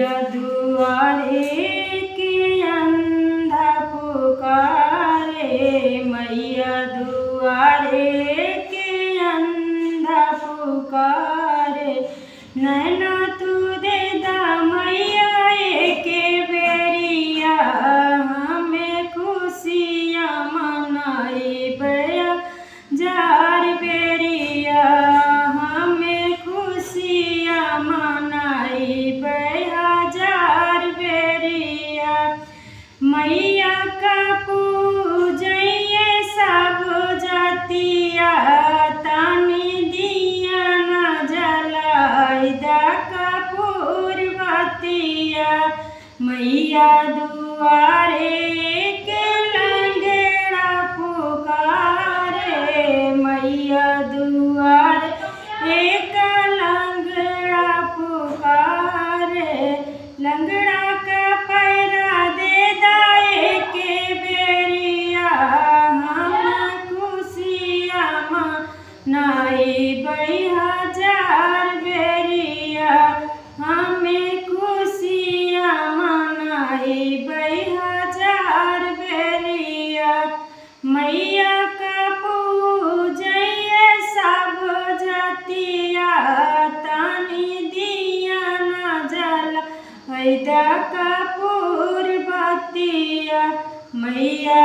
मैया दुआरे के अंधा पुकारे, मैया दुआरे के अंधा पुकारे। नैना तू दे दा मैया के बेरिया, हमें खुशियाँ मनाई बया जार बेरिया, हमें खुशियाँ मनाई बया जार बेरिया। मैया का पूजैये सब जातिया, तानी दिया न जलाई दा कपूर बतिया। मैया दुआरे के लंगड़ा पुकारे, मैया दुआरे एक लंगड़ा पुकारे। लंगड़ा का पैरा दे दाए के बेरिया, हम खुशियाँ मनाई बया जार बेरिया, हमें खुशियाँ मनाई बया जार बेरिया। मैया का पूजैये सब जातिया, तानी दिया न जला दा कपूर बतिया। मैया